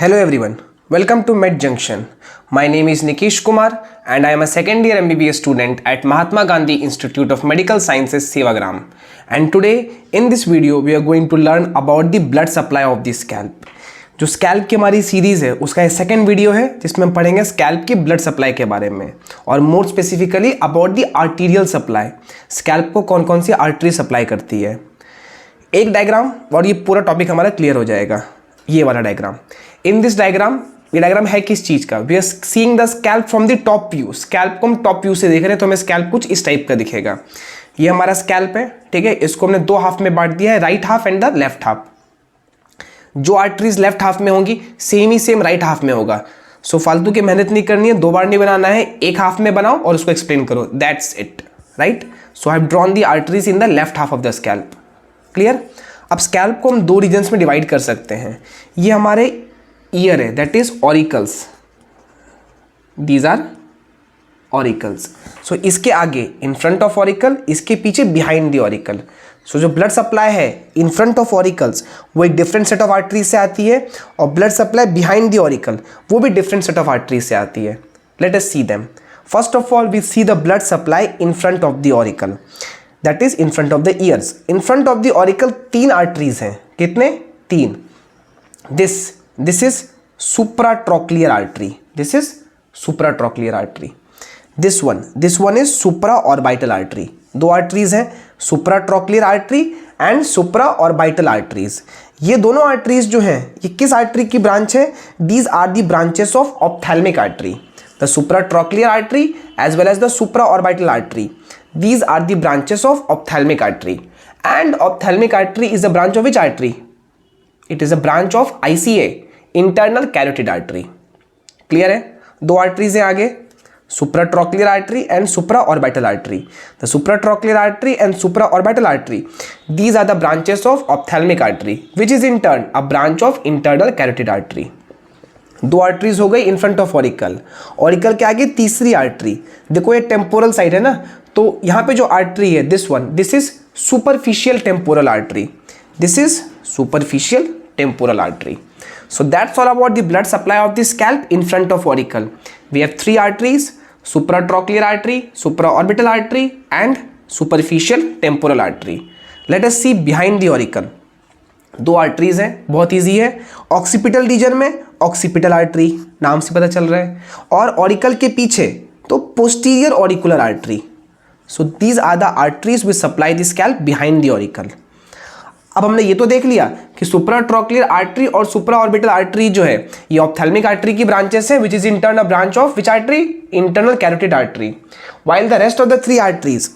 Hello everyone, welcome to Med Junction. My name is Nikish Kumar and I am a second year MBBS student at Mahatma Gandhi Institute of Medical Sciences, Sevagram. And today in this video we are going to learn about the blood supply of the scalp. जो scalp की हमारी series है उसका ये second video है जिसमें हम पढ़ेंगे स्कैल्प की ब्लड सप्लाई के बारे में और more specifically about the arterial supply. Scalp को कौन कौन सी आर्टरी सप्लाई करती है. एक डायग्राम और ये पूरा टॉपिक हमारा क्लियर हो जाएगा. ये वाला डायग्राम, इन दिस डायग्राम, ये डायग्राम है किस चीज़ का. We are seeing the scalp from the top view. Scalp को हम टॉप व्यू से देख रहे हैं तो हमें स्कैल्प कुछ इस टाइप का दिखेगा. ये हमारा स्कैल्प है, ठीक है. इसको हमने दो हाफ में बांट दिया है, right half and the left half. जो आर्टरीज लेफ्ट हाफ में होंगी सेम ही सेम राइट हाफ में होगा. सो फालतू की मेहनत नहीं करनी है, दो बार नहीं बनाना है, एक हाफ में बनाओ और उसको एक्सप्लेन करो. That's it, right. So I have drawn the arteries in the left half of the scalp. Clear. अब स्कैल्प को हम दो रीजन्स में डिवाइड कर सकते हैं. ये हमारे ईयर है, that is auricles. These are auricles. So इसके आगे इन फ्रंट ऑफ ऑरिकल, इसके पीछे बिहाइंड द ऑरिकल. सो जो ब्लड सप्लाई है इन फ्रंट ऑफ ऑरिकल्स वो एक डिफरेंट सेट ऑफ आर्टरीज से आती है और blood supply behind the auricle वो भी डिफरेंट सेट ऑफ आर्टरीज से आती है. Let us see them. First of all we see the blood supply in front of the auricle, that is in front of the ears. In front of the auricle तीन arteries हैं. कितने? तीन. This is supratrochlear artery. This is supratrochlear artery. This one is supra orbital artery. दो arteries हैं, supratrochlear artery and supra orbital arteries. ये दोनों arteries जो हैं ये किस आर्टरी की ब्रांच है? These are the branches of ophthalmic artery. The supratrochlear artery as well as the supra orbital artery. These are the branches of ophthalmic artery, and ophthalmic artery is a branch of which artery? It is a branch of ICA, internal carotid artery. Clear है? दो arteries हैं आगे, supratrochlear artery and supraorbital artery. The supratrochlear artery and supraorbital artery, these are the branches of ophthalmic artery, which is in turn a branch of internal carotid artery. दो arteries हो गई in front of auricle. Auricle के आगे तीसरी artery. देखो ये temporal side है ना, तो यहाँ पे जो आर्टरी है this is superficial temporal artery. This is superficial temporal artery. So that's all about the blood supply of the scalp in front of auricle. We have three arteries, supratrochlear artery, supraorbital artery and superficial temporal artery. Let us see behind the auricle. दो arteries हैं, बहुत easy है. Occipital region में occipital artery, नाम से पता चल रहा है, और ऑरिकल के पीछे तो posterior auricular artery. So these are the arteries which supply the scalp behind the auricle. अब हमने ये तो देख लिया कि सुप्राट्रोक्लियर आर्टरी और सुप्राऑर्बिटल आर्टरी जो है ये ऑप्थेल्मिक आर्टरी की ब्रांचेस है, which is in turn a branch of which artery? Internal carotid artery. While the rest of the three arteries,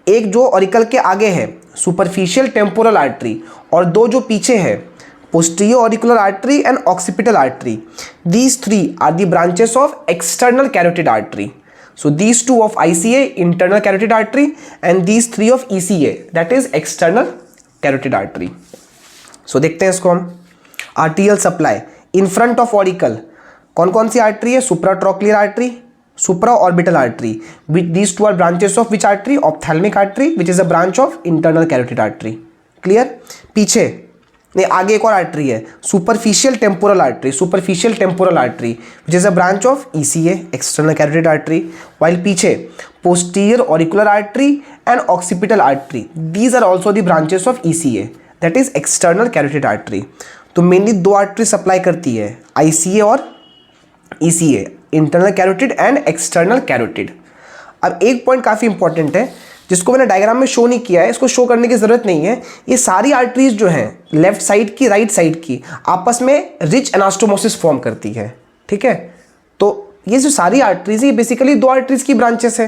एक जो ऑरिकल के आगे है सुपरफिशियल टेम्पोरल आर्टरी और दो जो पीछे है posterior auricular artery and occipital artery, these three are the branches of external carotid artery. So these two of ICA, internal carotid artery, and these three of ECA, that is external carotid artery. So देखते हैं इसको हम. Arterial supply in front of auricle कौन कौन सी artery है? Supratrochlear artery, supra orbital artery. These two are branches of which artery? Ophthalmic artery, which is a branch of internal carotid artery. Clear. पीछे नहीं, आगे एक और आर्टरी है, superficial temporal artery. Superficial temporal artery which is a branch of ECA, external carotid artery. While पीछे posterior auricular artery and occipital artery, these are also the branches of ECA, that is external carotid artery. तो mainly दो artery supply करती है, ICA और ECA, internal carotid and external carotid. अब एक point काफ़ी important है जिसको मैंने डायग्राम में शो नहीं किया है, इसको शो करने की ज़रूरत नहीं है. ये सारी आर्टरीज जो हैं लेफ्ट साइड की, राइट साइड की, आपस में रिच एनास्टोमोसिस फॉर्म करती है. ठीक है. तो ये जो सारी आर्टरीज है ये बेसिकली दो आर्टरीज की ब्रांचेस है,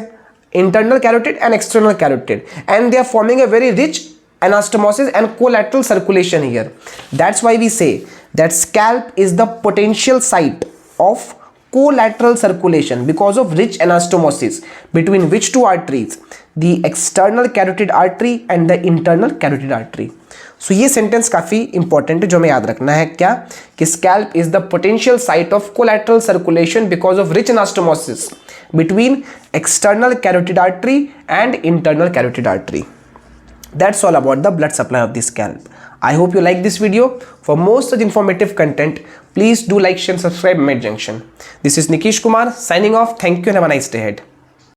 internal carotid and external carotid, and they are forming a very rich anastomosis and collateral circulation here. That's why we say that scalp is the potential site of collateral circulation because of rich anastomosis between which two arteries? The external carotid artery and the internal carotid artery. So ये sentence काफ़ी important है जो हमें याद रखना है. क्या? कि scalp is the potential site of collateral circulation because of rich anastomosis between external carotid artery and internal carotid artery. That's all about the blood supply of the scalp. I hope you like this video. For more such informative content, please do like, share and subscribe Med Junction. This is Nikish Kumar signing off. Thank you and have a nice day ahead.